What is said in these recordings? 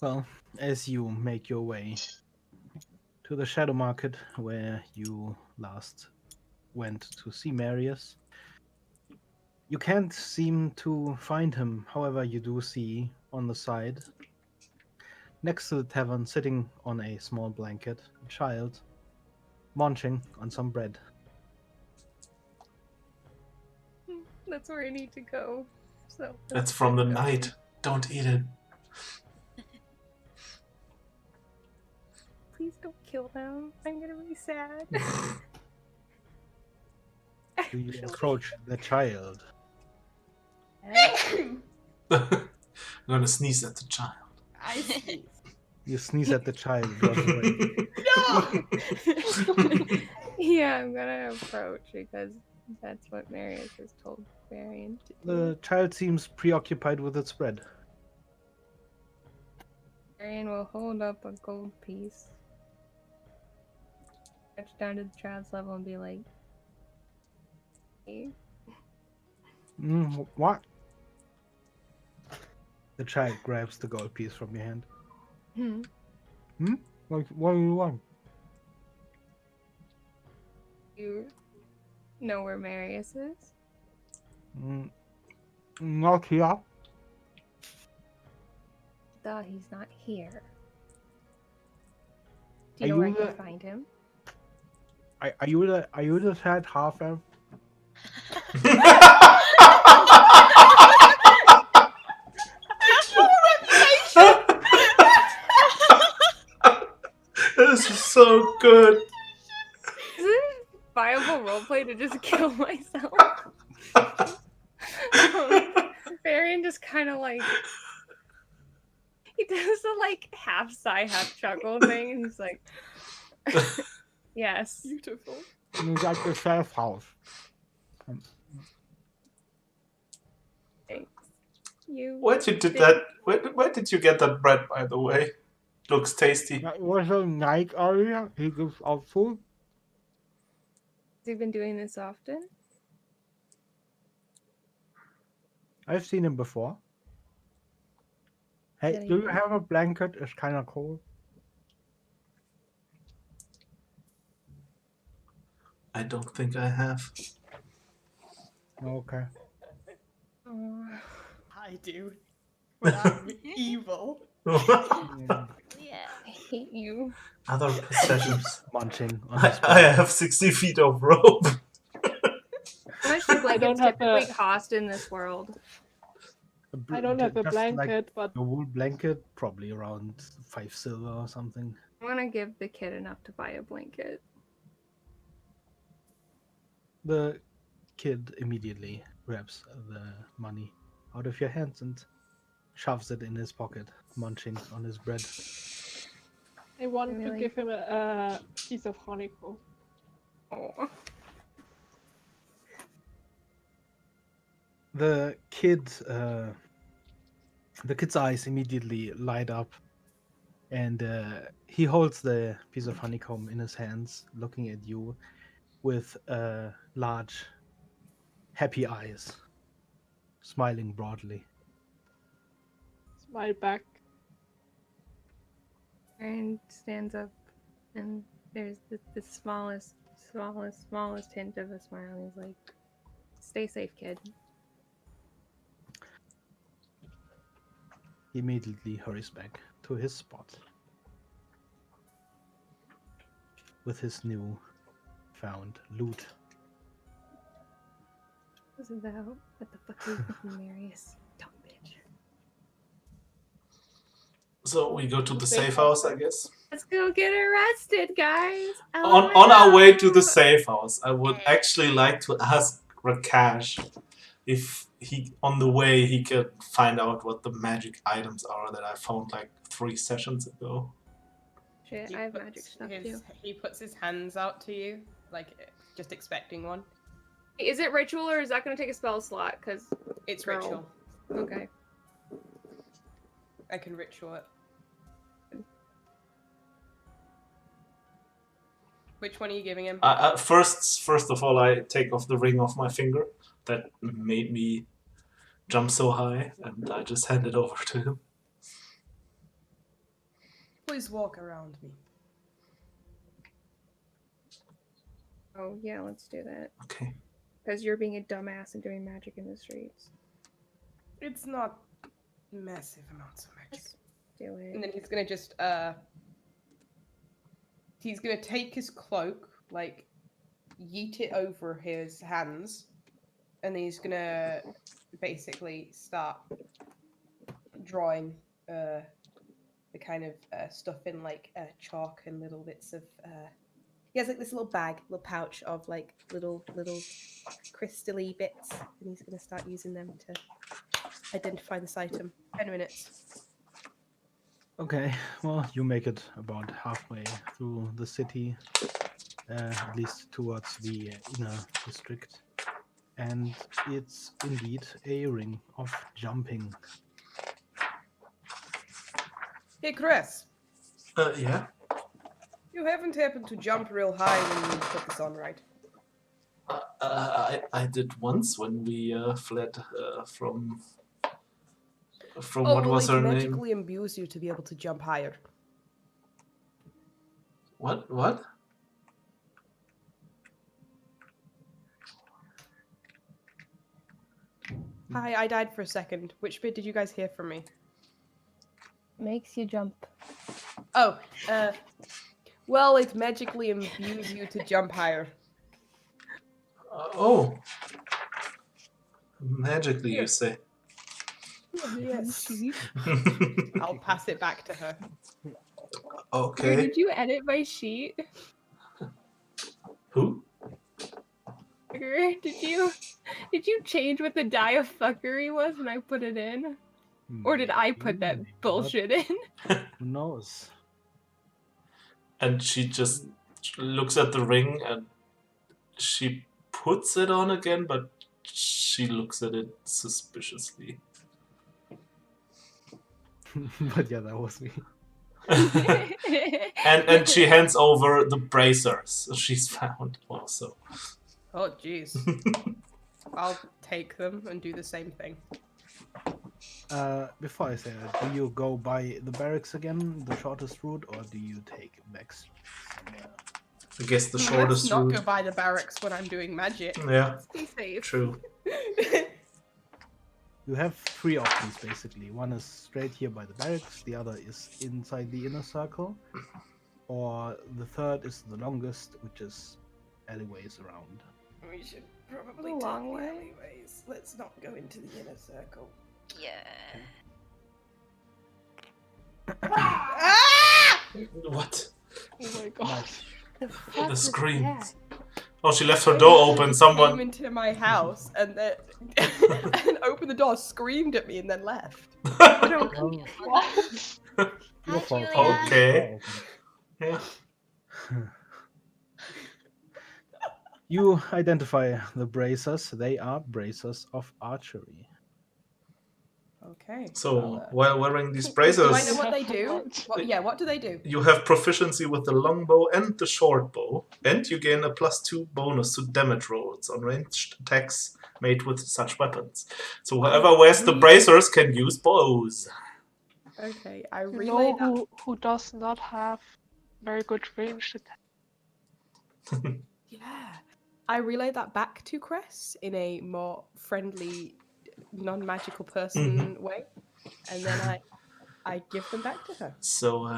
Well, as you make your way to the Shadow Market where you last went to see Marius, you can't seem to find him. However, you do see on the side, next to the tavern, sitting on a small blanket, a child munching on some bread. That's where I need to go. So That's from the night. Don't eat it. Please don't kill them. I'm gonna be sad. Do you approach the child? I'm gonna sneeze at the child. I sneeze. You sneeze at the child, it runs away. No! Yeah, I'm gonna approach because that's what Marius has told Varian to do. The child seems preoccupied with its bread. Varian will hold up a gold piece, touch down to the child's level, and be like, "Hey." What? The child grabs the gold piece from your hand. Like, what do you want? You know where Marius is? Not here. Duh, he's not here. Do Are you know where I you can the- find him? Are you the sad half elf? This is so good. Is it viable roleplay to just kill myself? Varian just kind of like he does the like half sigh, half chuckle thing, and he's like, "Yes, Beautiful. You got the safe house. thanks." You. Where did you that? Where did you get that bread, by the way? Looks tasty. That was a night area. He gives out food. Has he been doing this often? I've seen him before. Hey, Did do he- you have a blanket? It's kind of cold. I don't think I have. Okay. Oh, I do. But I'm evil. yeah, I hate you. Other possessions. Munching on his I bread. have 60 feet of rope. How much do blankets don't have typically a- cost in this world? I don't have a Just like blanket, but a wool blanket, probably around 5 silver or something. I'm gonna give the kid enough to buy a blanket. The kid immediately grabs the money out of your hands and shoves it in his pocket, munching on his bread. I want to Really? give him a piece of honeycomb. Oh. The kid's eyes immediately light up, and he holds the piece of honeycomb in his hands, looking at you with large, happy eyes, smiling broadly. Smile back. Aaron stands up, and there's the smallest hint of a smile. He's like, "Stay safe, kid." He immediately hurries back to his spot with his new found loot. What was that? What the fuck are you thinking, Marius? Dumb bitch. So we go to the safe house, I guess. Let's go get arrested, guys. On our way to the safe house, I would actually like to ask Rakash if he, on the way, he could find out what the magic items are that I found like 3 sessions ago. Shit, He I have puts magic stuff his- too. He puts his hands out to you, like just expecting one. Is it ritual or is that going to take a spell slot? Because It's Girl. ritual. okay. I can ritual it. Which one are you giving him? First of all, I take off the ring off my finger that made me jump so high, and I just hand it over to him. always walk around me. Oh yeah, let's do that. Okay. Because you're being a dumbass and doing magic in the streets. It's not massive amounts of magic. Let's do it. And then he's gonna just he's gonna take his cloak, like yeet it over his hands, and he's gonna basically start drawing the kind of stuff in like chalk and little bits of he has like this little bag, little pouch of like little crystally bits, and he's gonna start using them to identify this item. 10 minutes. Okay, well, you make it about halfway through the city, at least towards the inner district. And it's indeed a ring of jumping. Hey Chris, Yeah. you haven't happened to jump real high when you put this on, right? I did once when we fled from Oh, what well, was it her name? magically imbues you to be able to jump higher. What? Hi, I died for a second. Which bit did you guys hear from me? Makes you jump. Oh, well, it magically imbues you to jump higher. Oh. Magically, Here. you say. Yes. I'll pass it back to her. Okay. Did you edit my sheet? Who? Did you change what the die of fuckery was when I put it in? Or did I put that Maybe, bullshit in? but who knows? And she just looks at the ring and she puts it on again, but she looks at it suspiciously. But yeah, that was me. and she hands over the bracers she's found also. Oh, jeez. I'll take them and do the same thing. Before I say that, do you go by the barracks again, the shortest route, or do you take back somewhere? I guess the Let's shortest not route. go by the barracks when I'm doing magic. Yeah, Be safe. true. You have three options basically. One is straight here by the barracks, the other is inside the inner circle, or the third is the longest, which is alleyways around. We should probably A take long the way. alleyways. Let's not go into the inner circle. Yeah. Ah! What? Oh my god. The scream. that? Oh, she left her door open. Came Someone. into my house and then and opened the door, screamed at me, and then left. What? Your fault. Julia. Okay. Yeah. You identify the bracers. They are bracers of archery. Okay. So while wearing these do I bracers, know what they Yeah, do? right. What do they do? you have proficiency with the longbow and the short bow, and you gain a +2 bonus to damage rolls on ranged attacks made with such weapons. So whoever wears the bracers can use bows. Okay, I You relay know that. who does not have very good range attack? Yeah. I relay that back to Cress in a more friendly, non-magical person way, and then I give them back to her. So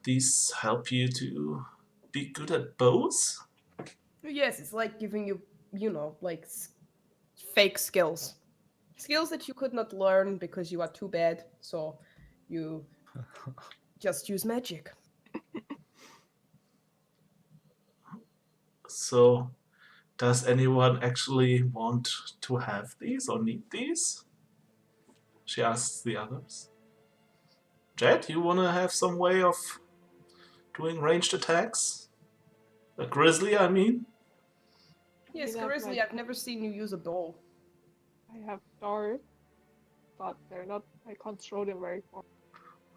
these help you to be good at bows? Yes, it's like giving you, like fake skills. Skills that you could not learn because you are too bad, so you just use magic. So does anyone actually want to have these or need these? She asks the others. Jet, you want to have some way of doing ranged attacks? A grizzly, I mean? Yes, You have Grizzly, magic. I've never seen you use a bow. I have dart, but they're not. I can't throw them very far.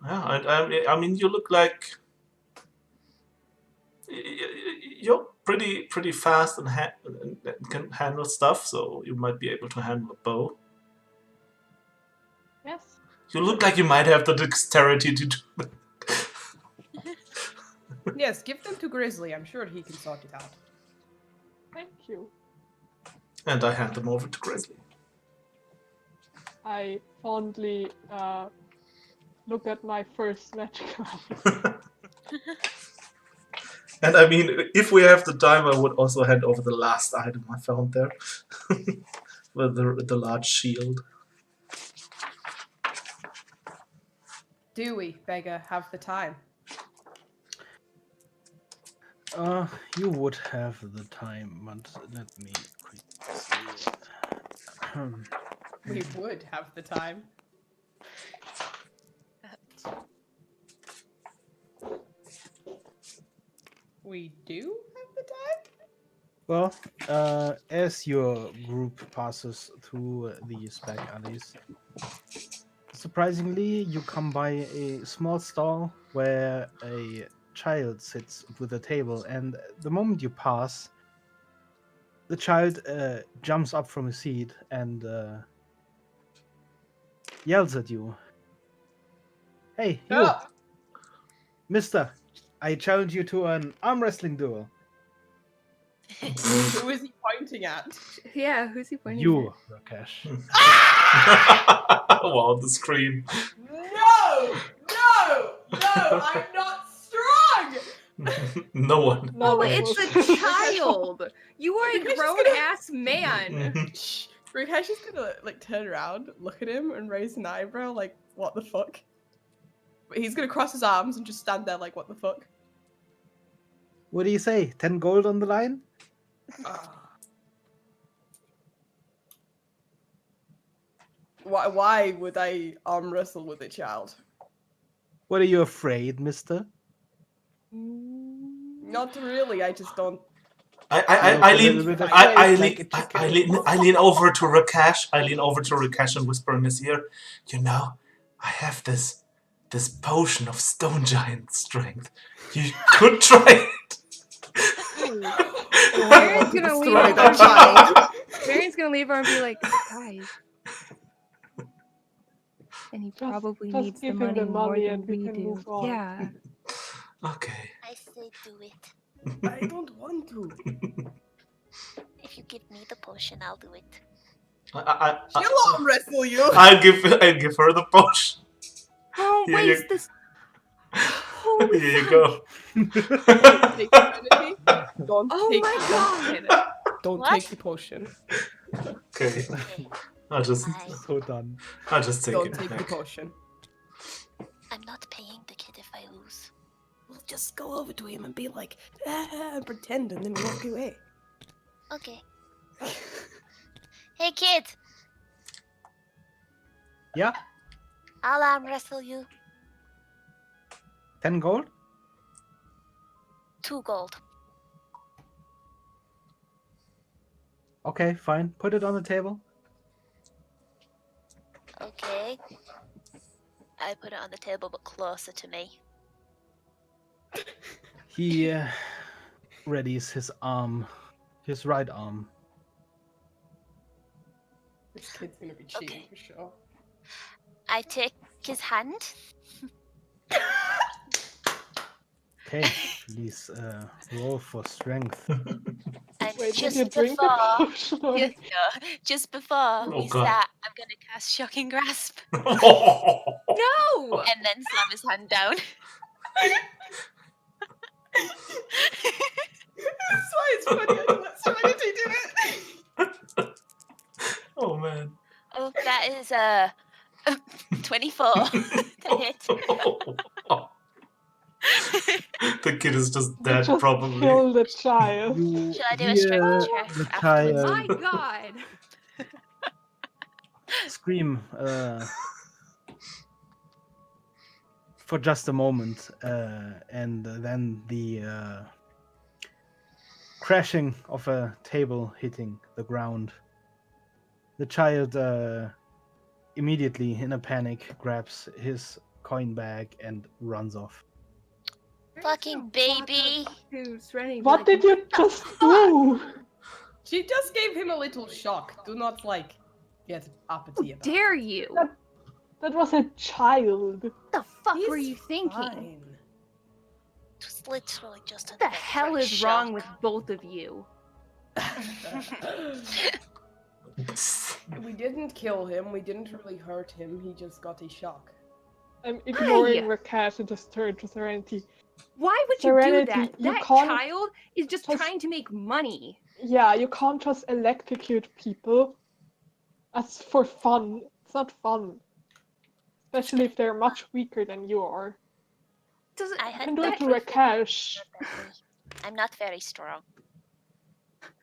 Yeah, I mean, you look like you're pretty fast and can handle stuff, so you might be able to handle a bow. Yes. You look like you might have the dexterity to do that. Yes, give them to Grizzly. I'm sure he can sort it out. Thank you. And I hand them over to Grizzly. I fondly look at my first magical. And I mean, if we have the time, I would also hand over the last item I found there. With the large shield. Do we, Beggar, have the time? You would have the time, but let me quickly see. We would have the time. We do have the time? Well, as your group passes through these back alleys, surprisingly, you come by a small stall where a child sits with a table, and the moment you pass, the child jumps up from his seat and yells at you. Hey, you, Oh! mister, I challenge you to an arm wrestling duel. Who is he pointing at? Yeah, who's he pointing You, Rakesh. Wow, the scream. No! No! No! I'm not strong! No one. at? None Oh, of it's us. a child. You are a Rakesh is grown gonna- ass man. Shh. Rakesh is gonna turn around, look at him, and raise an eyebrow like, what the fuck? But he's gonna cross his arms and just stand there like, what the fuck? What do you say? 10 gold on the line? Why would I arm wrestle with a child? What are you afraid, mister? Not really, I just don't. I You look lean a little bit afraid, like a chicken. I lean over to Rakesh. I lean over to Rakesh and whisper in his ear, you know, I have this potion of stone giant strength. You could try it. Baron's gonna leave Destroy over that and child. Baron's gonna leave her and be like, guys. And he probably just needs the give money, him the more money than and we we can do. move on. Yeah. Okay. I say do it. I don't want to. If you give me the potion, I'll do it. She'll arm wrestle you. I'll give her the potion. Oh, Here waste you- this. Holy Here you fuck. go. Don't take Trinity. Don't Oh take my god. Don't What? take the potion. Okay. Okay, I'll just So done. take Don't it. take the back. potion. I'm not paying the kid if I lose. We'll just go over to him and be like, and pretend, and then walk away. Okay. Hey kid, Yeah? I'll arm wrestle you. 10 gold? 2 gold. Okay, fine. Put it on the table. Okay. I put it on the table, but closer to me. He readies his arm, his right arm. This kid's gonna be cheating Okay. for sure. I take his hand. Okay, please roll for strength. And Wait, did just you drink the before, potion? Or... just before we God. start, I'm gonna cast Shocking Grasp No! and then slam his hand down. That's why it's funny. I let Serenity do it. Oh man. Oh, that is 24 to hit. The kid is just You dead, just probably. killed a child. You Should I do a hear strength check the afterwards? My child god. scream for just a moment, and then the crashing of a table hitting the ground. The child immediately, in a panic, grabs his coin bag and runs off. Fucking baby. Dude, Serenity. What did you just do? She just gave him a little shock. Do not get uppity about it. Dare you? That was a child. What the fuck He's were you thinking? fine. It was literally just What the a hell refresh is wrong shock. with both of you? We didn't kill him. We didn't really hurt him. He just got a shock. I'm ignoring Aye. Rakesh and just turn to Serenity. Why would you do Serenity, that? you That can't child is just just- trying to make money. Yeah, you can't just electrocute people. That's for fun. It's not fun. Especially if they're much weaker than you are. Does I You had can do it to never Rakesh, felt that way. I'm not very strong. but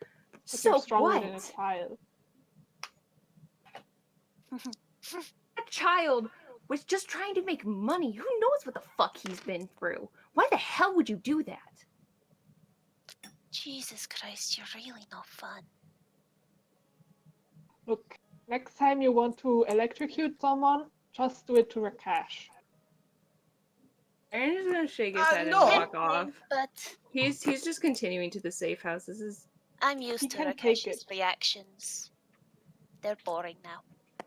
you're so stronger what? than a child. That child was just trying to make money. Who knows what the fuck he's been through? Why the hell would you do that? Jesus Christ, you're really no fun. Look, next time you want to electrocute someone, just do it to Rakesh. Aaron's gonna shake his head no. and walk off. But He's just continuing to the safe house. This is I'm used He to can take Rakesh's it. reactions. They're boring now.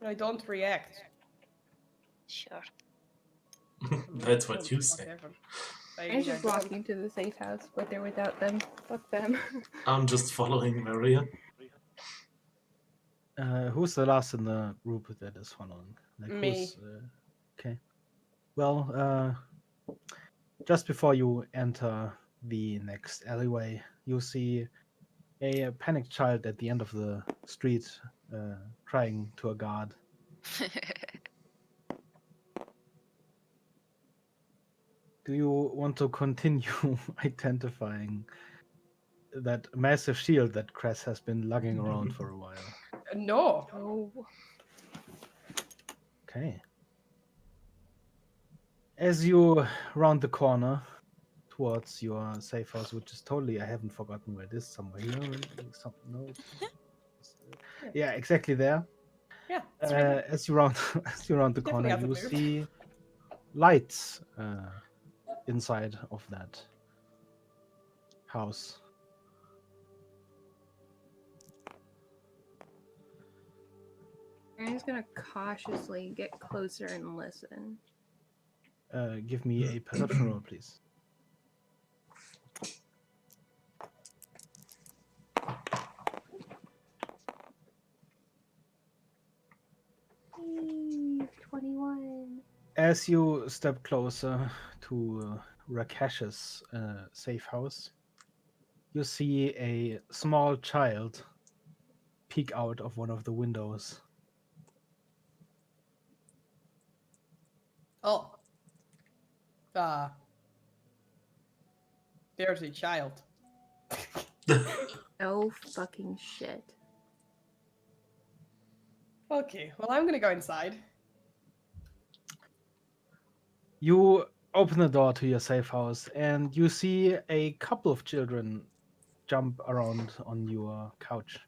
I don't react. Sure. That's what you say. Whatever. I Aaron's mean, I just don't. walking to the safe house with or without them. Fuck them. I'm just following Maria. Who's the last in the group that is following? Like Me. who's okay? Well, just before you enter the next alleyway, you see a panicked child at the end of the street, crying to a guard. Do you want to continue identifying that massive shield that Cress has been lugging around for a while? No. Oh. Okay. As you round the corner towards your safe house, which is totally, I haven't forgotten where it is, somewhere here. No. Yeah, exactly there. Yeah. It's right here. As you round the Definitely corner, hasn't you moved. see lights inside of that house. Aaron's gonna cautiously get closer and listen. Give me a perception roll, please. Eee, 21. As you step closer to Rakesh's safe house, you see a small child peek out of one of the windows. Oh. There's a child. Oh fucking shit. Okay, well, I'm gonna go inside. You open the door to your safe house and you see a couple of children jump around on your couch.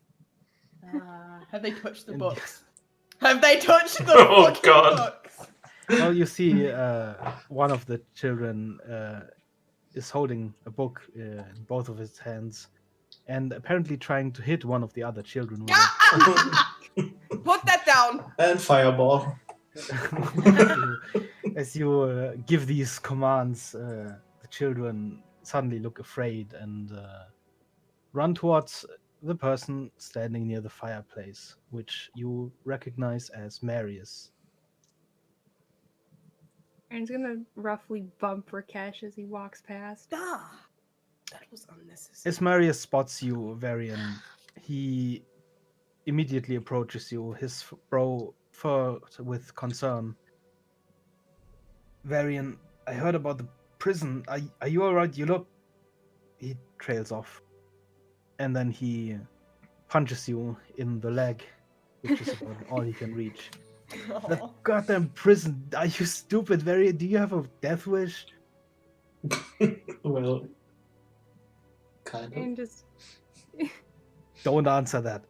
Have they touched the And- books? Have they touched the Oh, fucking God. books? Well, you see one of the children is holding a book in both of his hands and apparently trying to hit one of the other children with Put that down. And fireball. it. As you give these commands, the children suddenly look afraid and run towards the person standing near the fireplace, which you recognize as Marius. Aaron's gonna roughly bump Rakesh as he walks past. Ah, that was unnecessary. As Marius spots you, Varian, he immediately approaches you, his brow furrowed with concern. Varian, I heard about the prison. Are you alright? You look... He trails off. And then he punches you in the leg, which is about all he can reach. That Aw. goddamn prison. Are you stupid, Varian? Do you have a death wish? Well, kind of. And just Don't answer that.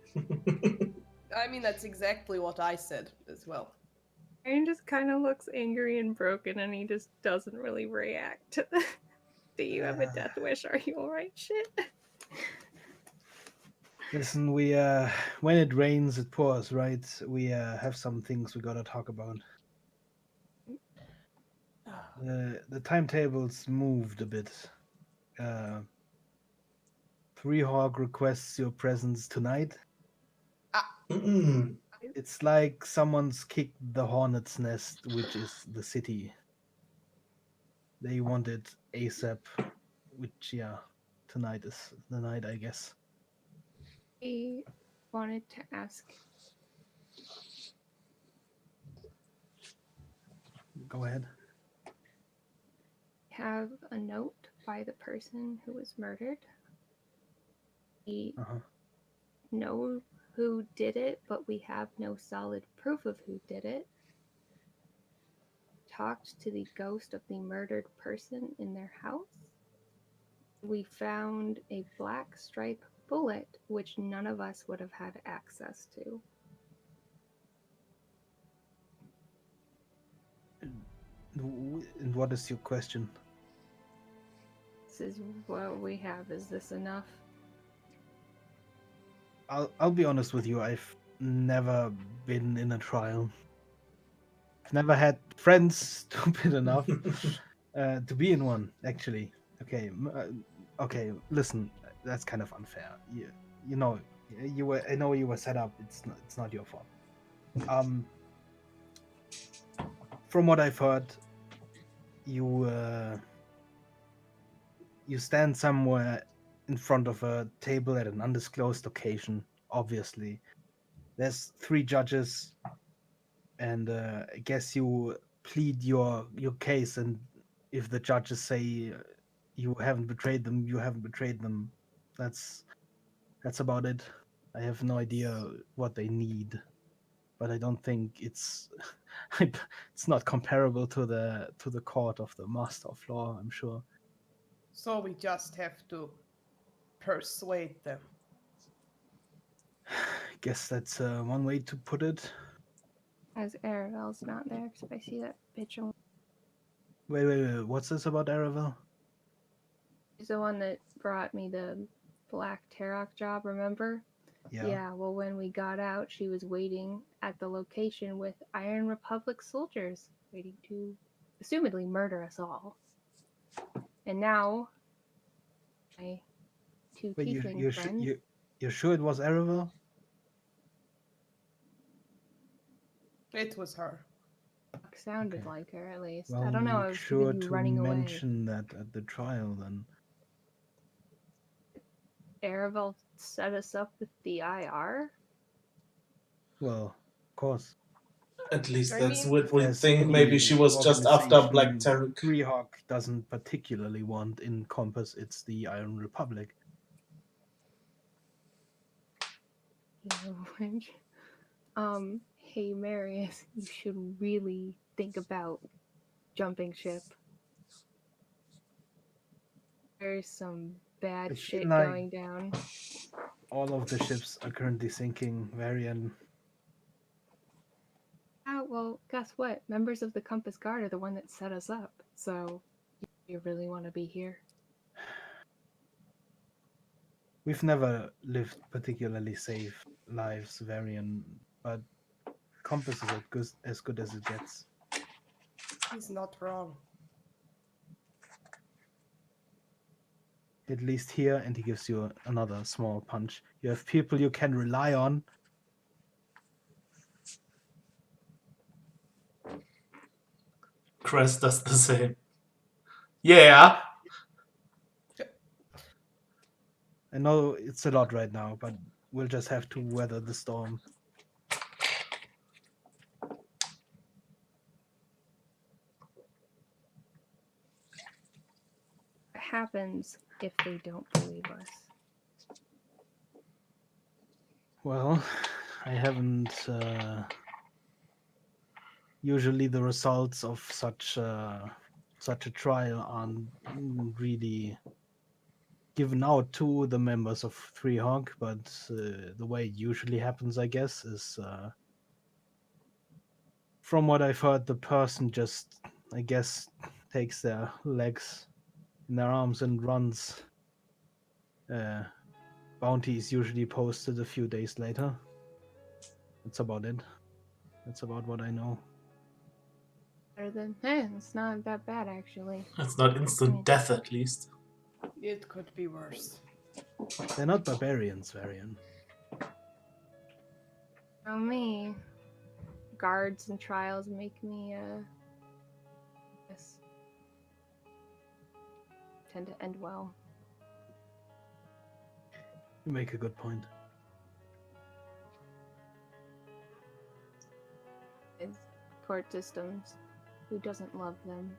I mean, that's exactly what I said as well. Aaron just kind of looks angry and broken, and he just doesn't really react to the "Do you have a death wish? Are you alright?" shit. Listen, we when it rains, it pours, right? We have some things we gotta talk about. The timetables moved a bit. Three Hawk requests your presence tonight. Mm-mm. It's like someone's kicked the hornet's nest, which is the city. They want it ASAP, which, yeah, tonight is the night, I guess. I wanted to ask, Go ahead. have a note by the person who was murdered. We Uh-huh. know who did it, but we have no solid proof of who did it. Talked to the ghost of the murdered person in their house. We found a black stripe bullet, which none of us would have had access to. And what is your question? This is what we have. Is this enough? I'll be honest with you. I've never been in a trial. I've never had friends stupid enough to be in one. Actually, okay, okay. Listen, that's kind of unfair. You know, you were. I know you were set up. It's not your fault. From what I've heard, you you stand somewhere in front of a table at an undisclosed location. Obviously, there's three judges, and I guess you plead your case, and if the judges say you haven't betrayed them, you haven't betrayed them. That's about it. I have no idea what they need, but I don't think it's it's not comparable to the court of the master of law, I'm sure. So we just have to persuade them. Guess that's one way to put it. As Aravel's not there, because I see that bitch on. Wait. What's this about Aravel? She's the one that brought me the Black Tarok job, remember? Yeah, well, when we got out, she was waiting at the location with Iron Republic soldiers, waiting to, assumedly, murder us all. And now, my two Wait, tiefling friends you're sure it was Aravel? It was her. sounded Okay. like her, at least. Well, I don't know, I make was thinking sure of you to running away. mention that at the trial then. Aravel set us up with the IR? Well, of course. At least I that's mean, what If we there's think. Maybe any she was just after Black organization Tarek. Treehawk doesn't particularly want in Compass, it's the Iron Republic. Language. Hey Marius, you should really think about jumping ship. There's some bad I feel shit like going down. all of the ships are currently sinking. Varian. Ah, well, guess what? Members of the Compass Guard are the one that set us up. So, you really want to be here? We've never lived particularly safe lives, Varian, but Compass is as good as it gets. he's not wrong. At least here, and he gives you another small punch. You have people you can rely on. Crest does the same. Yeah. I know it's a lot right now, but we'll just have to weather the storm. What happens if they don't believe us? Well, I haven't. Usually, the results of such a trial aren't really given out to the members of Three Hawk, but the way it usually happens, I guess, is from what I've heard, the person just, I guess, takes their legs in their arms and runs. Bounty is usually posted a few days later. That's about it. That's about what I know. Better than, it's not that bad actually. It's not instant death, at least. It could be worse. They're not barbarians, Varian. Oh, me. Guards and trials make me, yes, tend to end well. You make a good point. It's court systems. Who doesn't love them?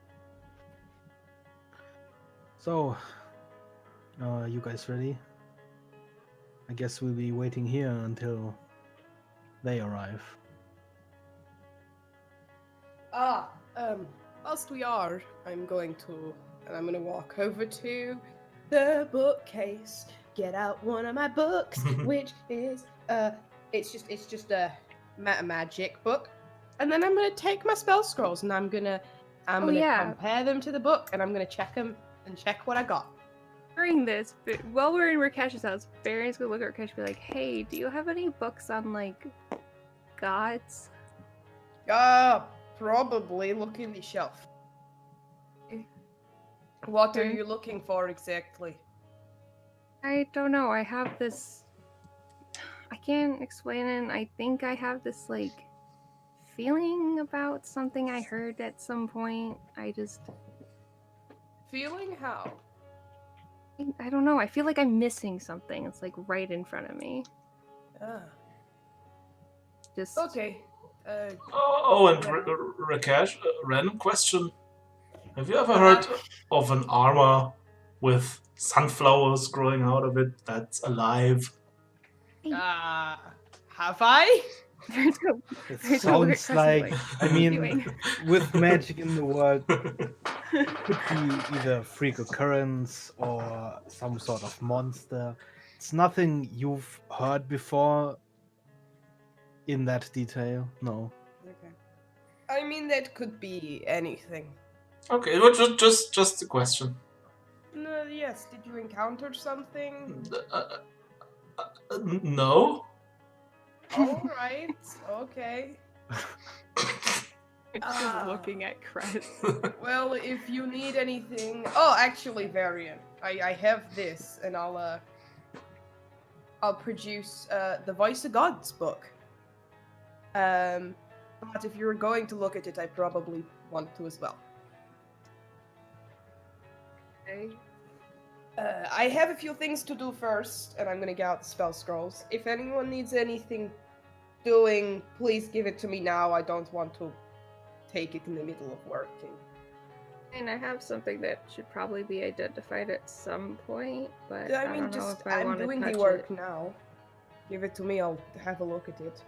So, you guys ready? I guess we'll be waiting here until they arrive. Whilst we are, I'm going to walk over to the bookcase, get out one of my books, which is, it's just a magic book. And then I'm gonna take my spell scrolls and I'm gonna compare them to the book and I'm gonna check them and check what I got. During this, while we're in Rakesh's house, Baron's gonna look at Rakesh and be like, "Hey, do you have any books on like gods?" Probably look in the shelf. What are Okay. you looking for exactly? I don't know. I have this. I can't explain it. I think I have this like feeling about something I heard at some point. Feeling how? I don't know. I feel like I'm missing something. It's like right in front of me. Just Okay. And Rakesh, random question. Have you ever heard of an armor with sunflowers growing out of it that's alive? Have I? It sounds like, I mean, with magic in the world, could be either freak occurrence or some sort of monster. It's nothing you've heard before in that detail, no. Okay. I mean, that could be anything. Okay, it was just a question. No, yes. Did you encounter something? No. All right. Okay. just looking at Crest. Well, if you need anything, oh, actually, Varian, I have this, and I'll produce the Voice of Gods book. But if you're going to look at it, I probably want to as well. Okay. I have a few things to do first, and I'm gonna get out the spell scrolls. If anyone needs anything doing, please give it to me now. I don't want to take it in the middle of working. And I have something that should probably be identified at some point, but I I mean, don't know just if I I'm want to doing touch the work it. now. Give it to me. I'll have a look at it.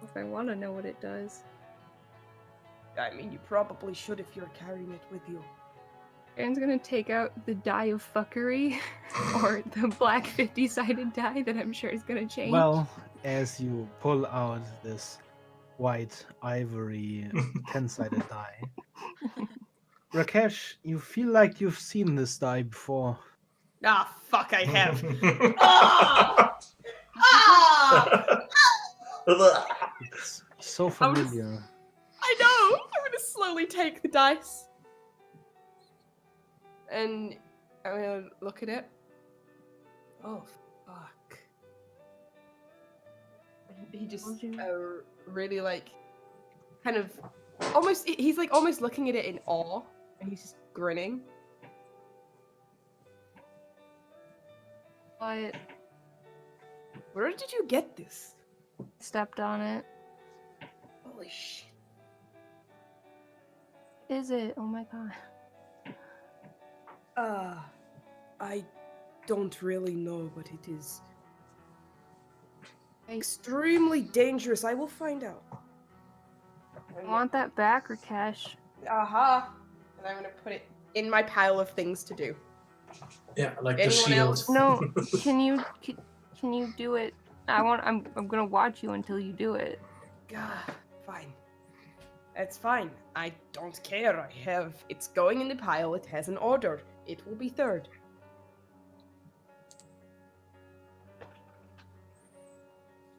If I want to know what it does. I mean, you probably should if you're carrying it with you. Aaron's gonna take out the die of fuckery, or the black 50-sided die that I'm sure is gonna change. Well, as you pull out this white ivory 10-sided die, Rakesh, you feel like you've seen this die before. Ah, fuck, I have. Ah! Ah! It's so familiar. I know! I'm gonna slowly take the dice. And I'm gonna look at it. Oh, fuck. And he just really, like, kind of almost, he's like almost looking at it in awe. And he's just grinning. But Where did you get this? stepped on it. Holy shit. Is it? Oh my god. I don't really know, but it is extremely dangerous. I will find out. I want that back, Rakesh. Aha! And I'm gonna put it in my pile of things to do. Yeah, like Anyone the shield. else? No, can you do it? I'm gonna watch you until you do it. Fine. It's fine. I don't care. It's going in the pile. It has an order. It will be third.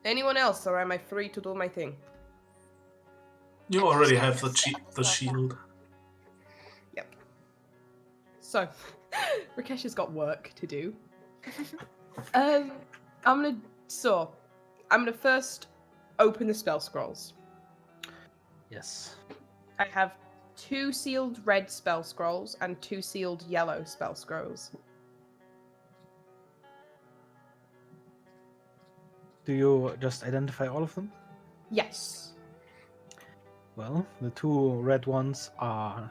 Anyone else, or am I free to do my thing? You already have the shield. Yep. So, Rakesh has got work to do. I'm gonna first open the spell scrolls. Yes. I have 2 sealed red spell scrolls and 2 sealed yellow spell scrolls. Do you just identify all of them? Yes. Well, the 2 red ones are...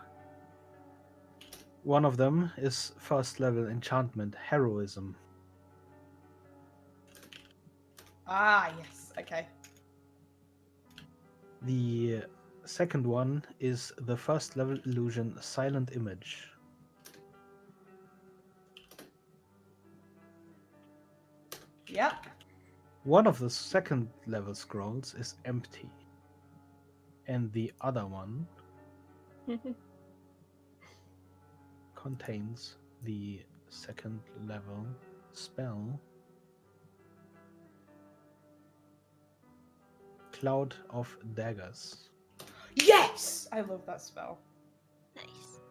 One of them is first level enchantment, heroism. Ah, yes. Okay. The second one is the first level illusion, silent image. Yep. One of the second level scrolls is empty. And the other one contains the second level spell, Cloud of Daggers. Yes! I love that spell. Nice.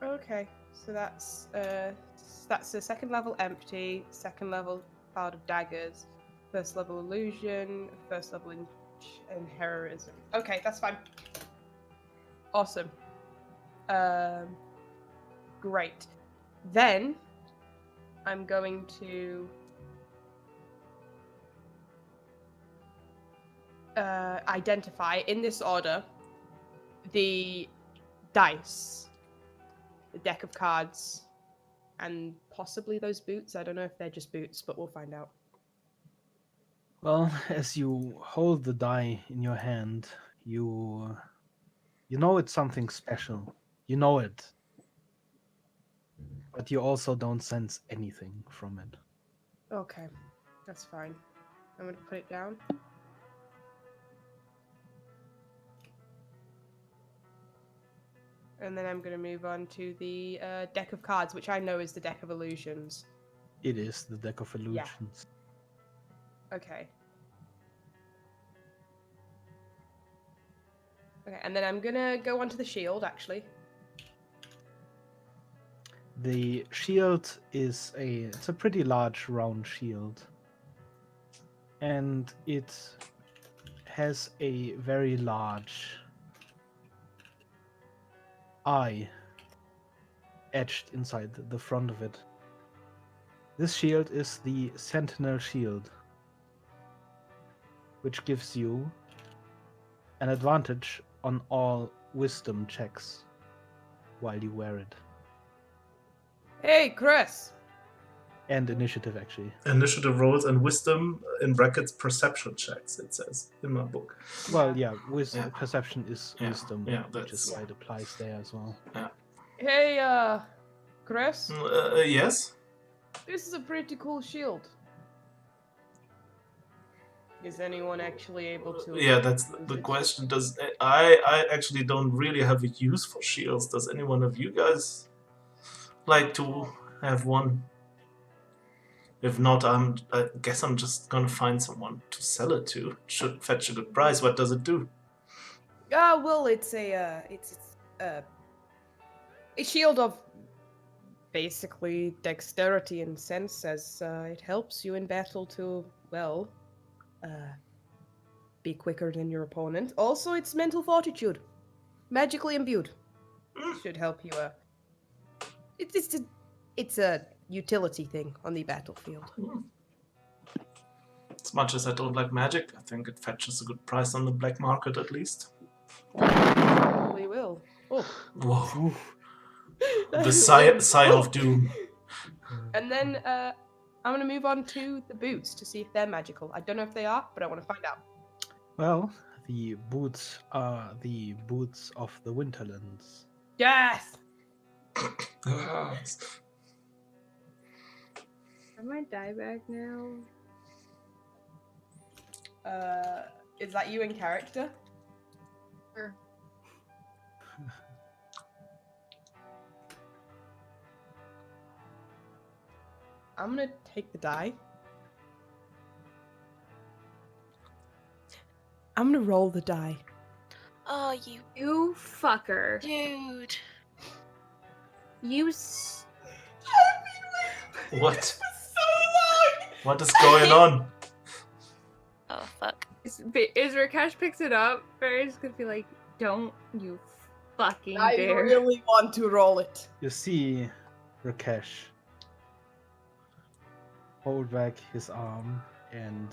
Okay, so that's the second level empty, second level cloud of daggers, first level illusion, first level in heroism. Okay, that's fine. Awesome. Great. Then I'm going to identify in this order the dice, the deck of cards, and possibly those boots. I don't know if they're just boots, but we'll find out. Well, as you hold the die in your hand, you know it's something special. You know it. But you also don't sense anything from it. Okay, that's fine. I'm going to put it down. And then I'm going to move on to the deck of cards, which I know is the deck of illusions. It is the deck of illusions. Okay. Okay, and then I'm going to go onto the shield, actually. The shield is it's a pretty large round shield. And it has a very large eye etched inside the front of it. This shield is the Sentinel Shield, which gives you an advantage on all wisdom checks while you wear it. Hey, Chris! And initiative, actually. Initiative rolls and wisdom in brackets perception checks, it says in my book. Well, yeah, Yeah. perception is Yeah, wisdom, yeah, which is that's- why it applies there as well. Hey, Chris? Yes? This is a pretty cool shield. Is anyone actually able to... Yeah, that's use the it? question. I actually don't really have a use for shields. Does any one of you guys like to have one? If not, I guess I'm just gonna find someone to sell it to. Should fetch a good price. What does it do? Well, it's a shield of basically dexterity and sense, as it helps you in battle to, well, be quicker than your opponent. Also, it's mental fortitude, magically imbued. Should help you. It's a utility thing on the battlefield. As much as I don't like magic, I think it fetches a good price on the black market at least. Probably will. Oh. Whoa. The sigh of doom. And then I'm gonna move on to the boots to see if they're magical. I don't know if they are, but I want to find out. Well, the boots are the boots of the Winterlands. Yes. Am I die back now? Is that you in character? Sure. I'm gonna take the die. I'm gonna roll the die. Oh, You fucker. dude. You What? So long! What is going on? Oh, fuck. Is Rakesh picks it up, Barry's gonna be like, don't you fucking I dare. really want to roll it. You see Rakesh hold back his arm and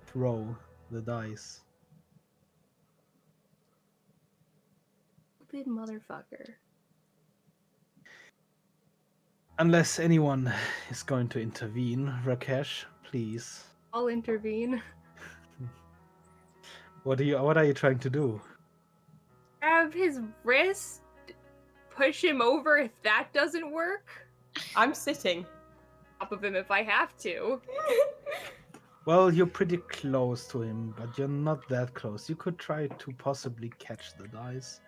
throw the dice. Stupid motherfucker. Unless anyone is going to intervene, Rakesh, please. I'll intervene. What are you trying to do? Grab his wrist, push him over if that doesn't work. I'm sitting. Top of him if I have to. Well, you're pretty close to him, but you're not that close. You could try to possibly catch the dice.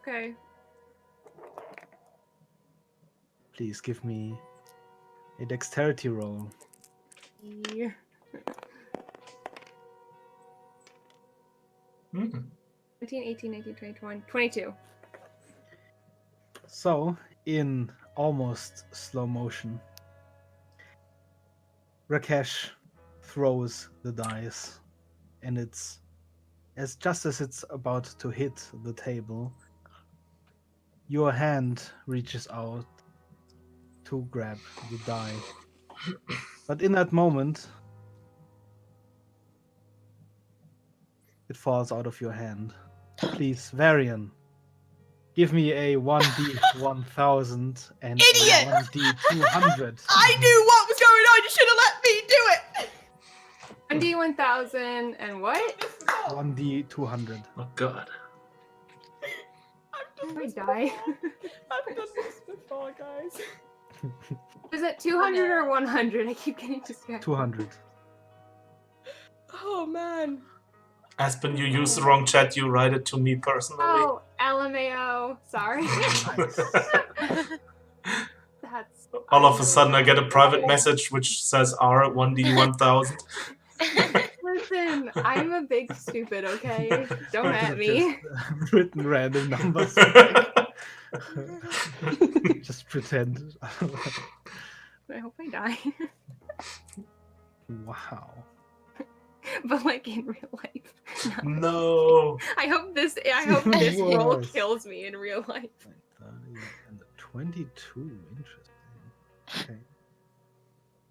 Okay. Please give me a dexterity roll. Yeah. Hmm. 17, 18, 19, 20, 21, 22. So, in almost slow motion, Rakesh throws the dice, and it's just as it's about to hit the table, your hand reaches out to grab the die. But in that moment, it falls out of your hand. Please, Varian, give me a 1d1000 and Idiot! a 1d200. I knew what was going on. You should have let me do it. 1D1000 and what? 1d200. Oh god. I've done I this die. I've done this before, guys. Is it 200 or 100? I keep getting distracted. 200. Oh man. Aspen, you used the wrong chat. You write it to me personally. Oh, LMAO. Sorry. Nice. That's. All of a sudden, I get a private message which says R1D1000. Listen, I'm a big stupid, okay? Don't I at could've me. just written random numbers. Just pretend. I hope I die. Wow. But like in real life. No. No. I hope this roll Worse. kills me in real life. And the 22. Interesting. Okay.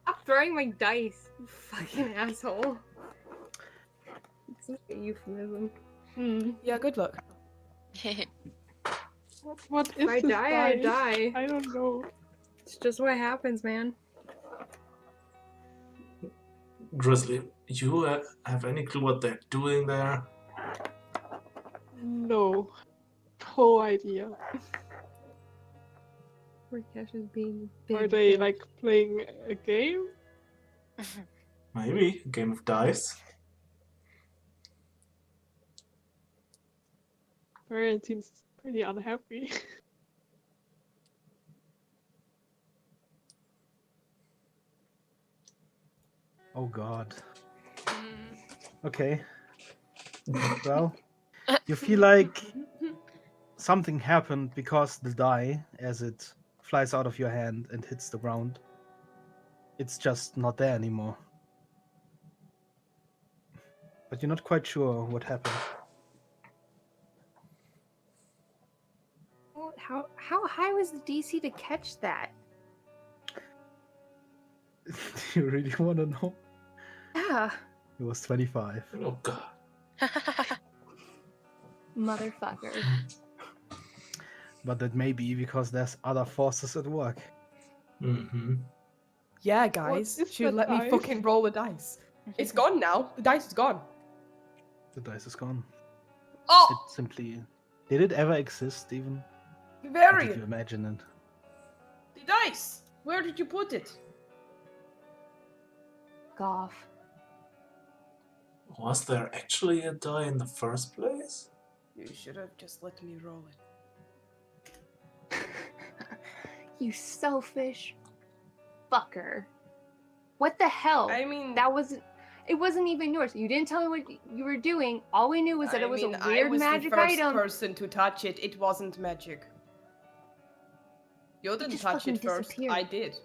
Stop throwing my dice, you fucking asshole. It's such a euphemism. Yeah, good luck. What is If I this die, I dice? die. I don't know. It's just what happens, man. Grizzly, you have any clue what they're doing there? No. No idea. Rakesh is being big. Are they bitch. like playing a game? Maybe a game of dice. Varian seems pretty unhappy. Oh god. Okay. Well, you feel like something happened because the die, as it flies out of your hand and hits the ground, it's just not there anymore. But you're not quite sure what happened. How high was the DC to catch that? Do you really want to know? Yeah. It was 25. Oh god. Motherfucker. But that may be because there's other forces at work. Mm-hmm. Yeah, guys. What is Should that let me dice? fucking roll the dice. It's gone now. The dice is gone. The dice is gone. Oh, It simply... Did it ever exist even? Or did you Varian. imagine it? The dice. Where did you put it? Goff. Was there actually a die in the first place? You should have just let me roll it. You selfish fucker. What the hell? I mean, It wasn't even yours. You didn't tell me what you were doing. All we knew was that it was a I weird was magic the first item. person to touch it. It wasn't magic. You didn't just touch fucking it first. disappeared. I did.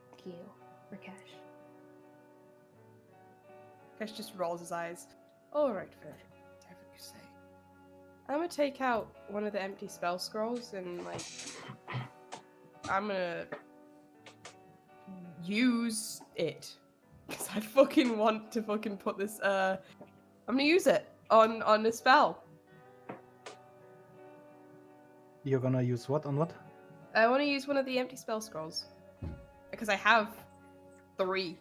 Thank you, Rakesh. Kesh just rolls his eyes. Alright, fair. Whatever you say. I'm gonna take out one of the empty spell scrolls and, like, I'm gonna use it. Because I fucking want to fucking put this, I'm gonna use it on a spell. You're gonna use what on what? I want to use one of the empty spell scrolls. Because I have 3.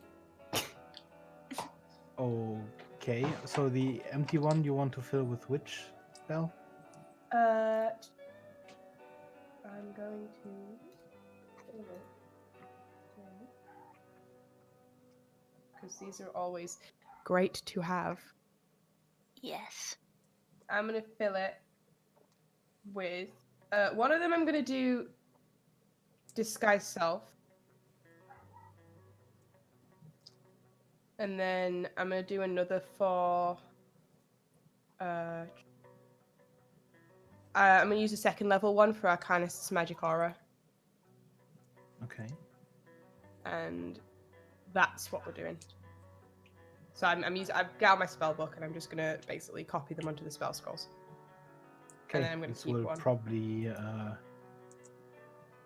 Okay, so the empty one you want to fill with which spell? I'm going to fill it. Because these are always great to have. Yes. I'm going to fill it with... one of them I'm going to do Disguise Self. And then I'm going to do another for... I'm going to use a second level one for Arcanist's Magic Aura. Okay. And that's what we're doing. So I've got out my spell book and I'm just going to basically copy them onto the spell scrolls. Okay, And then I'm going to this keep will one. probably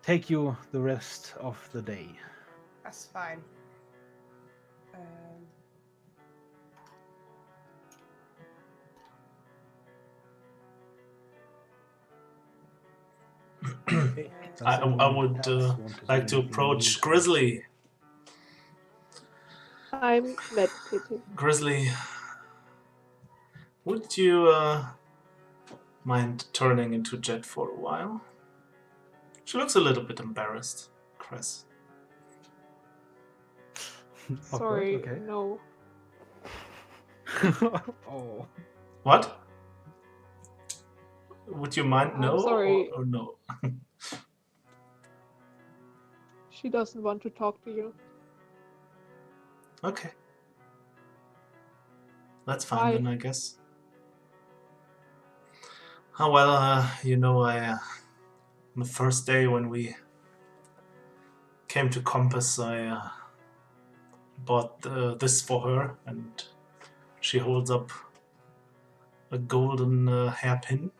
take you the rest of the day. That's fine. Okay. I would like to approach Grizzly. I'm meditating. Grizzly, would you mind turning into Jet for a while? She looks a little bit embarrassed, Chris. Sorry, Okay. no. Oh. What? Would you mind? I'm No sorry. or no? She doesn't want to talk to you. Okay. That's fine Why? then, I guess. Oh, well, you know, on the first day when we came to Compass, I bought this for her, and she holds up a golden hairpin,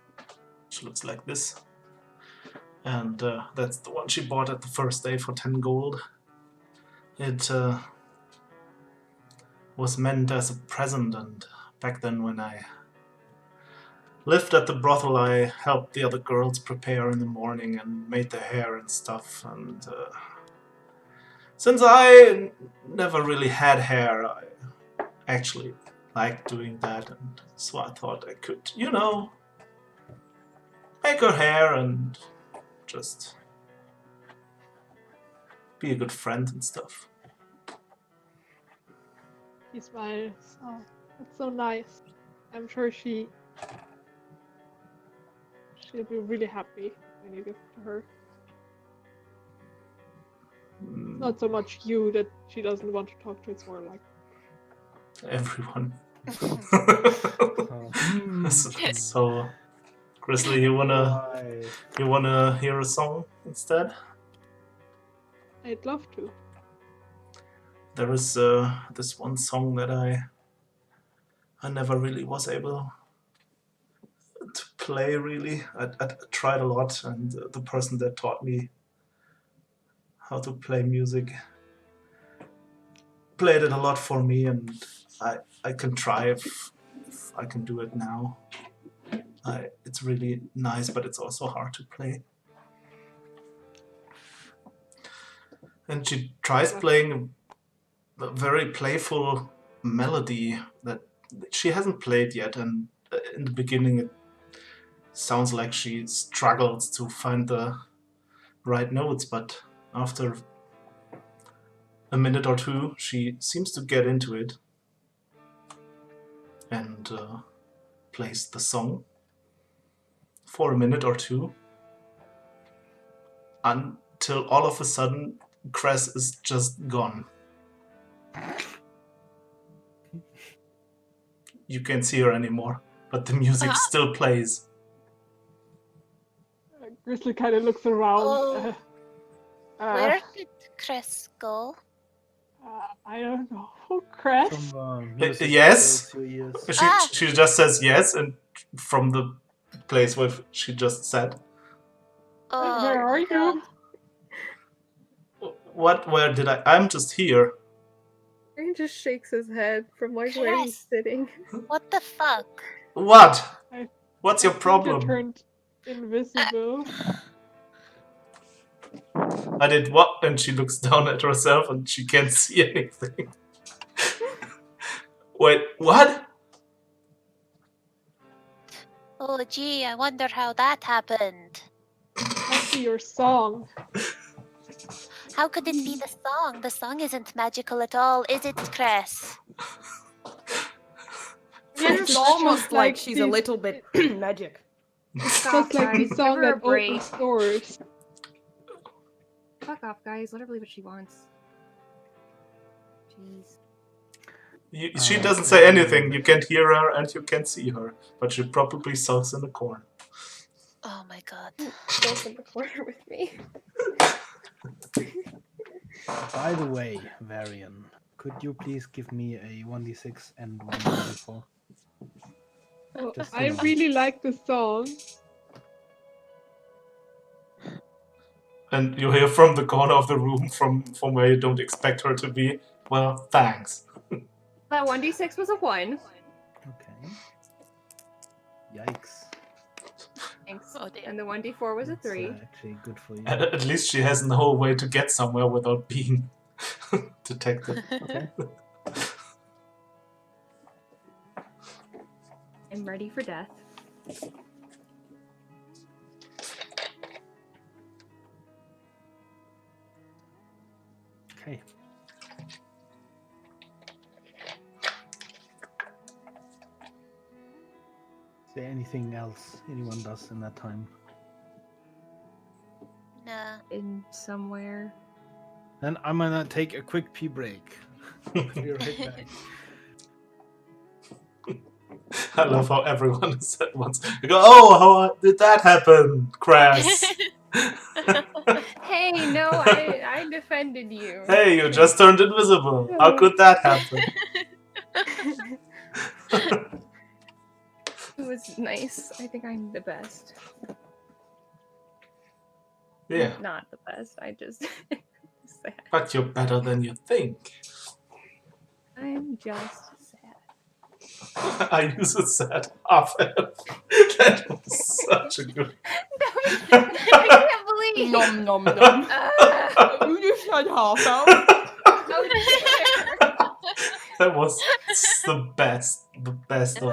which looks like this. And that's the one she bought at the first day for 10 gold. It was meant as a present, and back then when I lived at the brothel, I helped the other girls prepare in the morning and made their hair and stuff. And since I never really had hair, I actually liked doing that, and so I thought I could, you know, make her hair and just be a good friend and stuff. He smiles. Oh, that's so nice. I'm sure she'll be really happy when you give it to her. It's not so much you that she doesn't want to talk to, it's more like Everyone. Hmm. So, Grizzly, you wanna hear a song instead? I'd love to. There is this one song that I never really was able to play. Really, I tried a lot, and the person that taught me how to play music played it a lot for me, and I can try if I can do it now. It's really nice, but it's also hard to play. And she tries playing a very playful melody that she hasn't played yet, and in the beginning it sounds like she struggles to find the right notes, but after a minute or two she seems to get into it and plays the song for a minute or two until all of a sudden Cress is just gone. You can't see her anymore, but the music still plays. Grizzly kind of looks around. Oh. Where did Chris go? I don't know. Cress? Some music yes. fills your ears. She just says yes, and from the place where she just said. Oh, Where are you? What? Where did I? I'm just here. He just shakes his head from like where he's Chris. sitting. What the fuck? What? I- What's I your think problem? you turned invisible. I did what? And she looks down at herself and she can't see anything. Wait, what? Oh, gee, I wonder how that happened. Must be your song. How could it be the song? The song isn't magical at all, is it, Chris? It's almost like she's a little bit magic. Just like the Guys, give song her a that break. opens doors. Fuck off, guys. Let her believe what she wants. Jeez. She doesn't say anything. You can't hear her and you can't see her. But she probably sulks in the corner. Oh my god. Sulk in the corner with me. By the way, Varian, could you please give me a 1d6 and 1d4? Oh, Just I one. really like the song. And you hear from the corner of the room, from where you don't expect her to be, well, thanks. That 1d6 was a 1. Okay. Yikes. Thanks. Oh, dear. And the 1d4 was a That's 3. actually good for you. At least she has no way to get somewhere without being detected. Okay. I'm ready for death. Okay. Is there anything else anyone does in that time? Nah. In somewhere. Then I'm gonna take a quick pee break. Be right back. I love how everyone is at once. You go, oh, how did that happen, Crass? Hey, no, I defended you. Hey, you just turned invisible. How could that happen? It was nice. I think I'm the best. Yeah, Not the best. I just sad. but you're better than you think. I'm just sad. I use a sad half elf. That was such a good. I can't believe. Nom nom nom. You just said half elf. Oh dear. That was the best of all.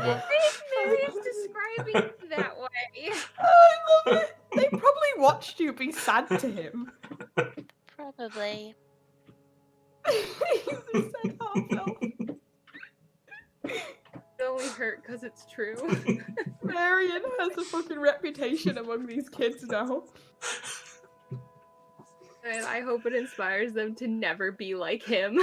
Mary's describing it that way. I love it. They probably watched you be sad to him. Probably. You just said half elf. It only hurt because it's true. Marion has a fucking reputation among these kids now. And I hope it inspires them to never be like him.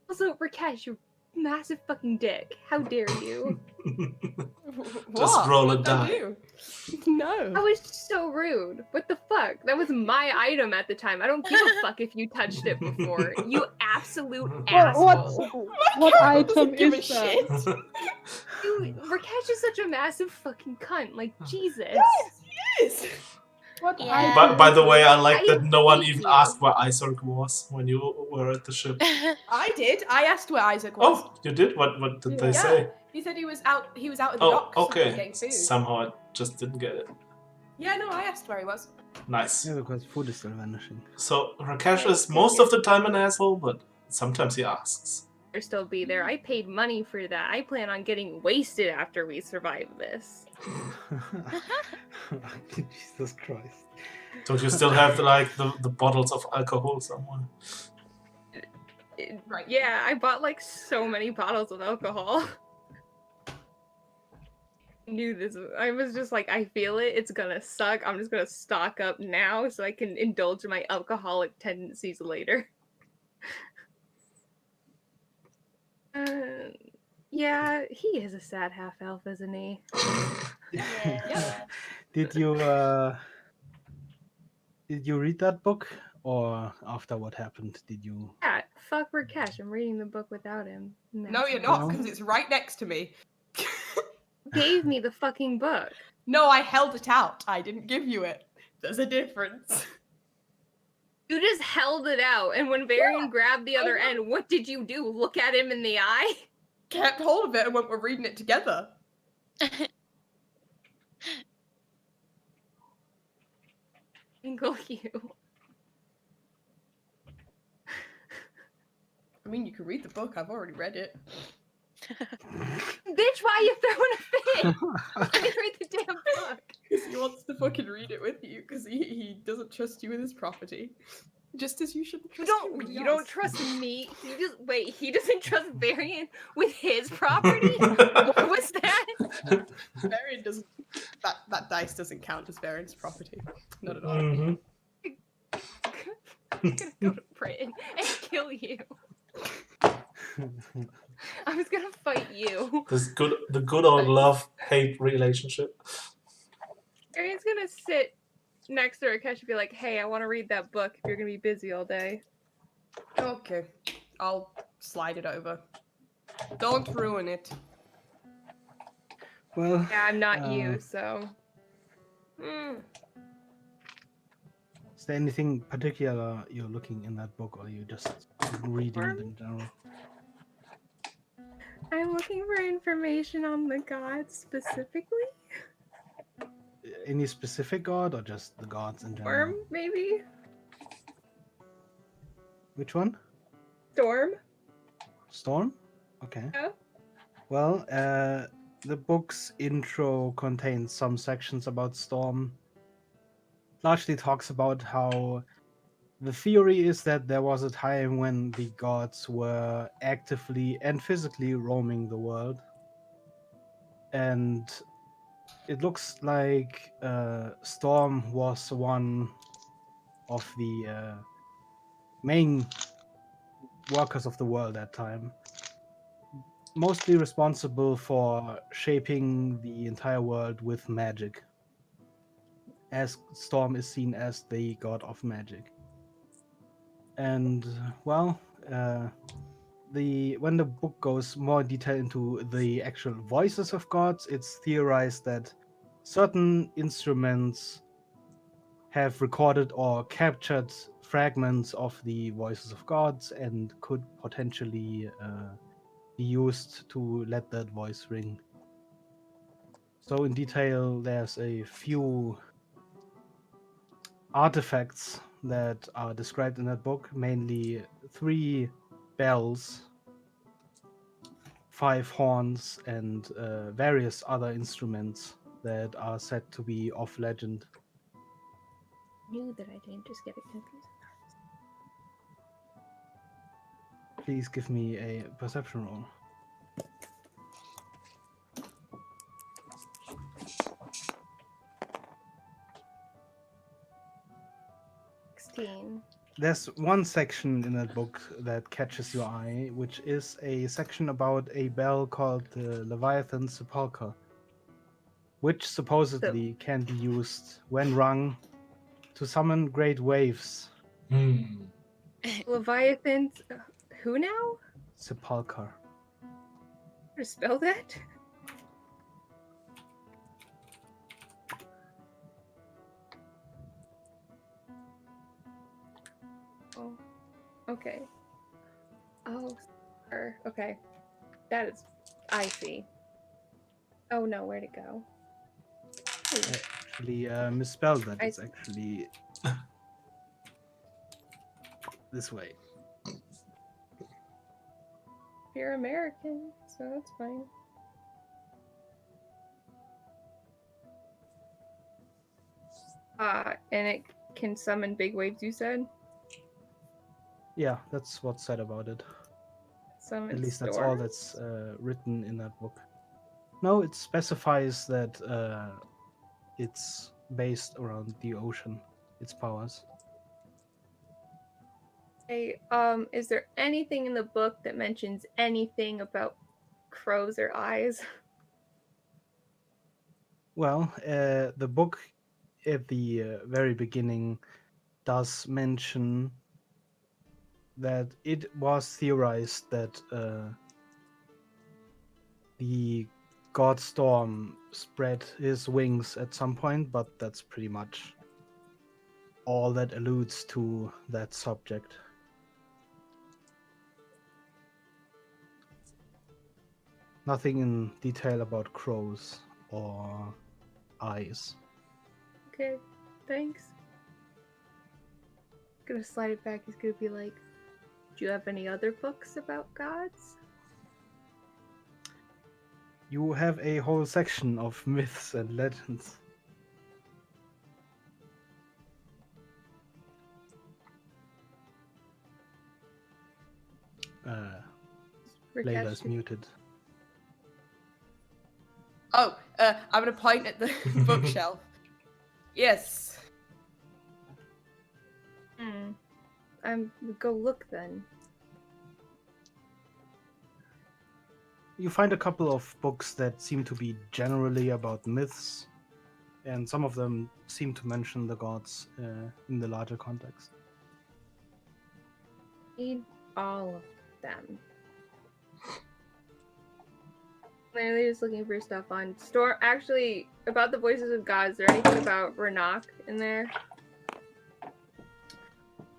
Also, Rakesh, you massive fucking dick. How dare you? Just What? roll a What'd I die. do? No. That was so rude. What the fuck? That was my item at the time. I don't give a fuck if you touched it before. You absolute asshole. What item give a is that? shit. Dude, Rakesh is such a massive fucking cunt. Like, Jesus. Yes, he is. What Yeah. item By is the it? way, I like I that no one hate even you. asked where Isaac was when you were at the ship. I did. I asked where Isaac was. Oh, you did? What did they Yeah. say? He said he was out. He was out at the Oh, docks okay. getting food. Somehow I just didn't get it. Yeah, no, I asked where he was. Nice. Yeah, because food is still vanishing. So Rakesh is most of the time an asshole, but sometimes he asks. Or still be there. I paid money for that. I plan on getting wasted after we survive this. Jesus Christ. Don't you still have like the bottles of alcohol somewhere? Right. Yeah, I bought like so many bottles of alcohol. I knew this. I was just like, I feel it. It's gonna suck. I'm just gonna stock up now so I can indulge in my alcoholic tendencies later. Yeah, he is a sad half elf, isn't he? Yeah. Did you read that book, or after what happened did you? Yeah, fuck Rakesh. I'm reading the book without him. and No, that's you're why not, No. because it's right next to me. Gave me the fucking book. No, I held it out. I didn't give you it. There's a difference. You just held it out, and when Varian grabbed the other end, what did you do? Look at him in the eye? Kept hold of it and we're reading it together. Single you. I mean, you can read the book. I've already read it. Bitch, why are you throwing a fit? Let me read the damn book. Because he wants to fucking read it with you, because he doesn't trust you with his property. Just as you shouldn't trust him with You yours. don't trust me. He doesn't trust Varian with his property? What was that? Varian doesn't. That dice doesn't count as Varian's property. Not at all. Mhm. I'm gonna go to Britain and kill you. I was gonna fight you. The good old love-hate relationship. Varian's gonna sit next to Rakesh and be like, hey, I want to read that book if you're gonna be busy all day. Okay, I'll slide it over. Don't ruin it. Well, Yeah, I'm not you, so. is there anything particular you're looking in that book, or you just reading it in general? I'm looking for information on the gods specifically. Any specific god, or just the gods in general? Storm, maybe? Which one? Storm? Storm? Okay. Yeah. Well, the book's intro contains some sections about Storm. Largely talks about how the theory is that there was a time when the gods were actively and physically roaming the world. And it looks like Storm was one of the main workers of the world at that time. Mostly responsible for shaping the entire world with magic, as Storm is seen as the god of magic. And well, when the book goes more in detail into the actual voices of gods, it's theorized that certain instruments have recorded or captured fragments of the voices of gods and could potentially be used to let that voice ring. So in detail, there's a few artifacts that are described in that book, mainly 3 bells, 5 horns, and various other instruments that are said to be of legend. Knew that I didn't just get it confused. Please give me a perception roll. There's one section in that book that catches your eye, which is a section about a bell called the Leviathan Sepulchre, which supposedly can be used when rung to summon great waves. Leviathan's. Who now? Sepulchre. How to spell that? Oh. Okay. Oh, okay. That is. I see. Oh no, where'd it go? I actually misspelled that. It's actually this way. You're American, so that's fine. And it can summon big waves, you said? Yeah, that's what's said about it. Summon At least storms? that's all that's written in that book. No, it specifies that it's based around the ocean, its powers. Hey, is there anything in the book that mentions anything about crows or eyes? Well, the book at the very beginning does mention that it was theorized that the god Storm spread his wings at some point, but that's pretty much all that alludes to that subject. Nothing in detail about crows or eyes. Okay, thanks. Gonna slide it back. He's gonna be like, "Do you have any other books about gods?" You have a whole section of myths and legends. Layla is muted. Oh, I'm gonna point at the bookshelf. Yes. I'm go look then. You find a couple of books that seem to be generally about myths, and some of them seem to mention the gods in the larger context. Read all of them. Literally just looking for stuff on Storm. Actually, about the voices of gods. Is there anything about Renak in there?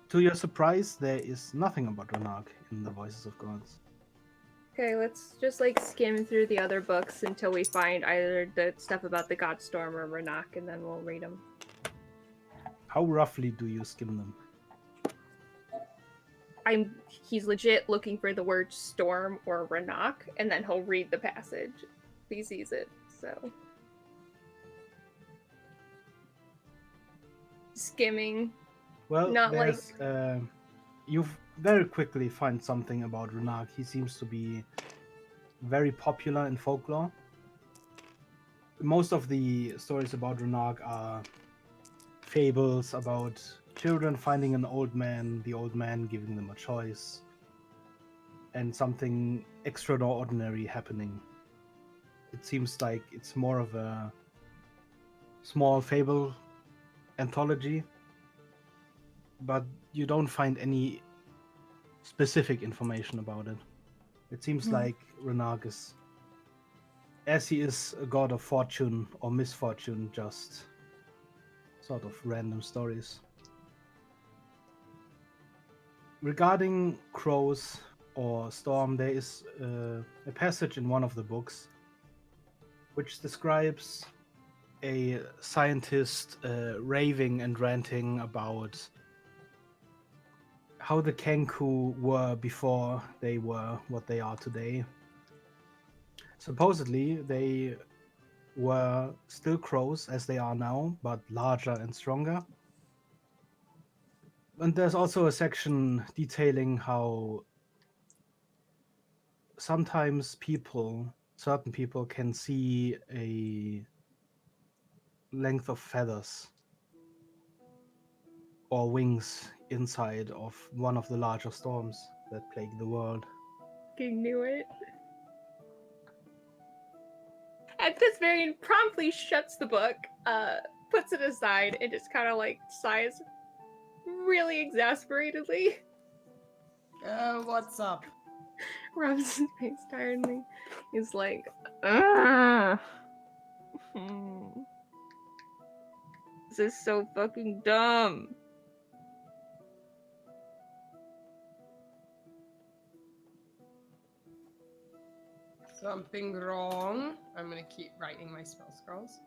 To your surprise, there is nothing about Renak in the Voices of Gods. Okay, let's just like skim through the other books until we find either the stuff about the god Storm or Renak, and then we'll read them. How roughly do you skim them? He's legit looking for the word Storm or Renak, and then he'll read the passage. He sees it, so. Skimming. Well, Not there's, you very quickly find something about Renak. He seems to be very popular in folklore. Most of the stories about Renak are fables about children finding an old man, the old man giving them a choice, and something extraordinary happening. It seems like it's more of a small fable anthology, but you don't find any specific information about it. It seems like Renak is, as he is a god of fortune or misfortune, just sort of random stories. Regarding crows or storm, there is a passage in one of the books which describes a scientist raving and ranting about how the Kenku were before they were what they are today. Supposedly, they were still crows as they are now, but larger and stronger. And there's also a section detailing how sometimes certain people can see a length of feathers or wings inside of one of the larger storms that plague the world. I knew it. At this very promptly shuts the book, puts it aside, and just kind of like sighs really exasperatedly. What's up? Rubs his face tiredly. He's like, ugh. This is so fucking dumb. Something wrong? I'm gonna keep writing my spell scrolls.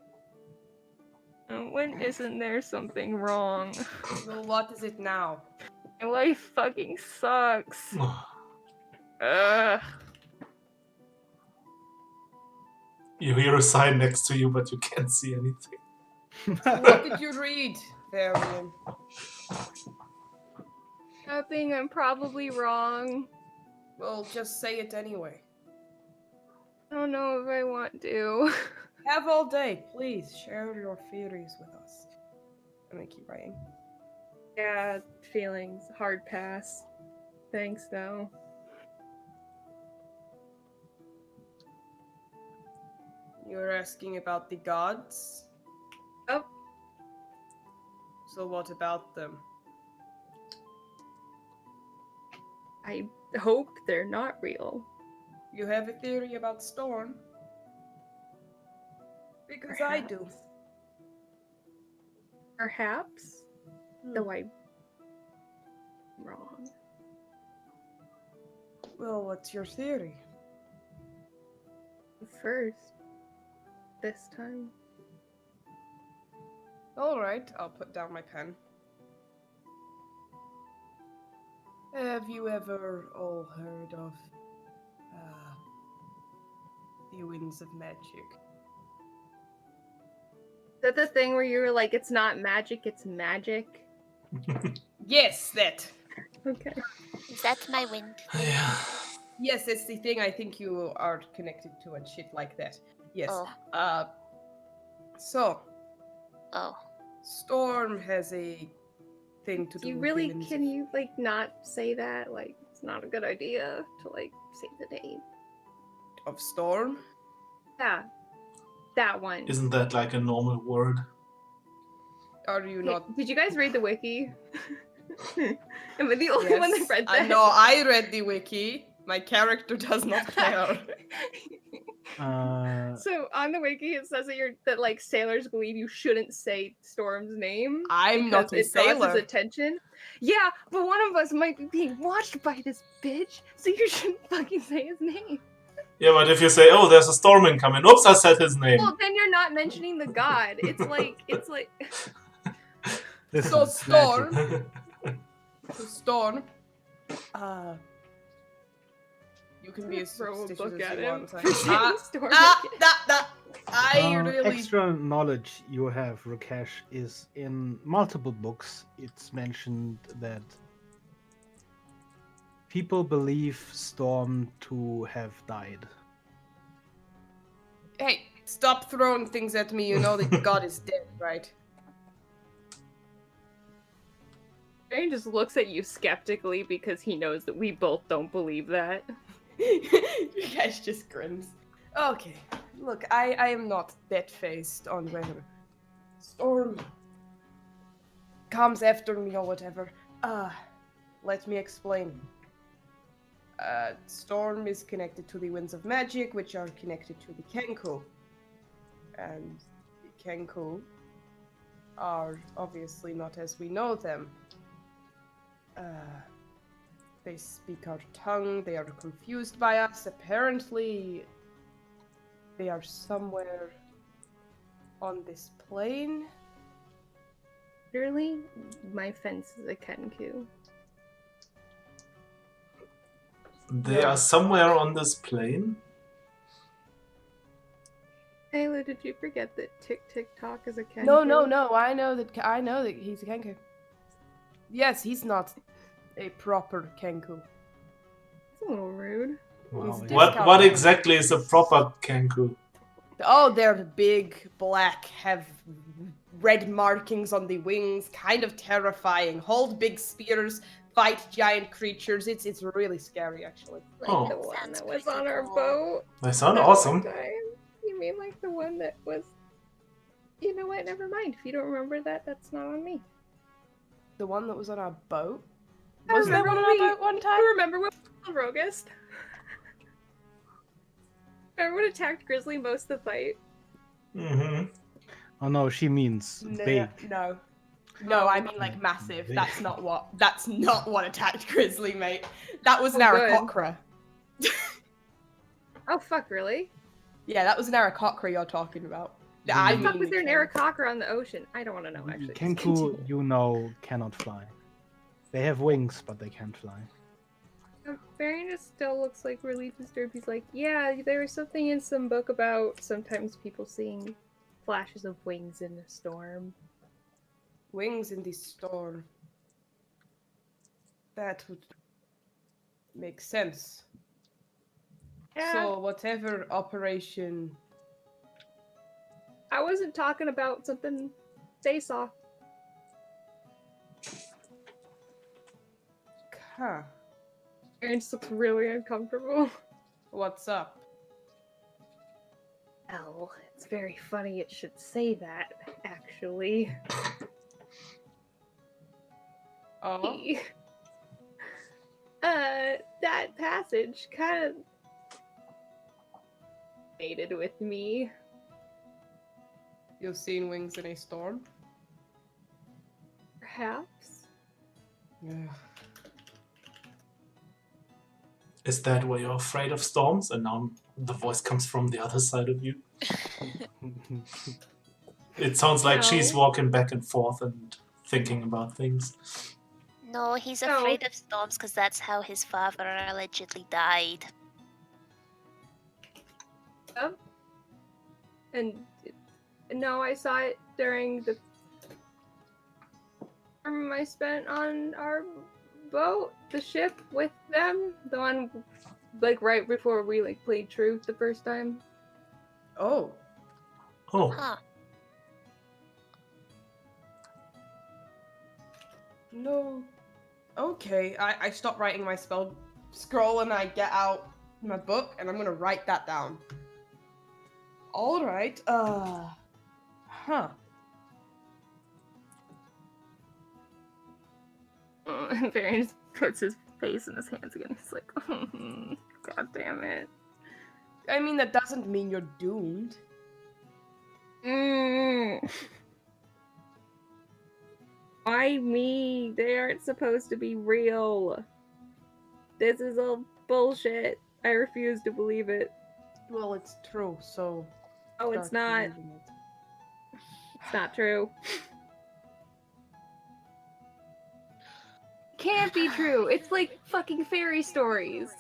When isn't there something wrong? Well, what is it now? My life fucking sucks. Ugh. You hear a sign next to you, but you can't see anything. What did you read, Varian? Nothing, I'm probably wrong. Well, just say it anyway. I don't know if I want to. Have all day, please. Share your theories with us. I'm gonna keep writing. Yeah, feelings. Hard pass. Thanks, though. You're asking about the gods? Oh, So what about them? I hope they're not real. You have a theory about Storm? Because I do. Perhaps. Though I'm wrong. Well, what's your theory? First. This time. Alright, I'll put down my pen. Have you ever all heard of the Winds of Magic? Is that the thing where you were like, it's not magic, it's magic? Yes, that. Okay. Is that my wind? Yeah. Yes, it's the thing I think you are connected to and shit like that. Yes. Oh. So, Oh. Storm has a thing to do You with really, the winds can you, like, not say that? Like, it's not a good idea to, like, say the name. of Storm? Yeah. That one. Isn't that like a normal word? Are you Hey, not? did you guys read the wiki? Am I the only one that read that? No, I read the wiki. My character does not care. So on the wiki it says that like sailors believe you shouldn't say Storm's name I'm not a because it draws sailor. his attention. Yeah, but one of us might be being watched by this bitch, so you shouldn't fucking say his name. Yeah, but if you say, "Oh, there's a storm incoming," oops, I said his name. Well, then you're not mentioning the god. It's like Listen, So it's magic. Storm. You can be as throw a superstitious book as at you him want. for saying Storm. I really. Extra knowledge you have, Rakesh, is in multiple books. It's mentioned that people believe Storm to have died. Hey, stop throwing things at me. You know that God is dead, right? Aaron just looks at you skeptically because he knows that we both don't believe that. You guys just grins. Okay, look, I am not dead-faced on whether Storm comes after me or whatever. Let me explain. Storm is connected to the Winds of Magic, which are connected to the Kenku. And the Kenku are obviously not as we know them. They speak our tongue, they are confused by us. Apparently, they are somewhere on this plane. Literally, my fence is a Kenku. They are somewhere on this plane. Taylor, did you forget that Tick Tick Tock is a Kenku? No. I know that he's a Kenku. Yes, he's not a proper Kenku. It's a little rude. Wow, He's yeah. What exactly is a proper Kenku? Oh, they're big, black, have red markings on the wings, kind of terrifying. Hold big spears, fight giant creatures. It's really scary, actually. Like Oh. the one Sounds that was pretty on our cool. boat. They sound that awesome. one time. You mean like the one that was... You know what? Never mind. If you don't remember that, that's not on me. The one that was on our boat? I Was there remember one on when our boat one time? You remember when we were on Rogust? Remember what attacked Grizzly most of the fight? Mm-hmm. Oh no, she means big. No, I mean like massive. Big. That's not what attacked Grizzly, mate. That was an Oh, good. Aarakocra. Oh fuck, really? Yeah, that was an Aarakocra you're talking about. I The fuck mean was there an Ken- Aarakocra on the ocean? I don't want to know, actually. Just Kenku, continue. you know, cannot fly. They have wings, but they can't fly. Varian just still looks like really disturbed. He's like, yeah, there was something in some book about sometimes people seeing flashes of wings in a storm. Wings in the storm. That would make sense. Yeah, So whatever operation. I wasn't talking about something they saw. Huh. Varian just looks really uncomfortable. What's up? Well, it's very funny it should say that, actually. Oh, That passage kind of mated with me. you've seen wings in a storm? Perhaps. Yeah. Is that why you're afraid of storms? And now the voice comes from the other side of you. It sounds like she's No. walking back and forth and thinking about things. No, he's No. afraid of storms because that's how his father allegedly died. Yep. And no, I saw it during the time I spent on our boat, the ship with them, the one like right before we like played truth the first time. Oh, Oh, Huh. no. Okay, I stop writing my spell scroll and I get out my book and I'm gonna write that down. Alright, huh. And Varian just puts his face in his hands again. He's like, God damn it. I mean, that doesn't mean you're doomed. Why me? They aren't supposed to be real. This is all bullshit. I refuse to believe it. Well, it's true, so. Oh, it's start not. believing it. It's not true. Can't be true. It's like fucking fairy stories.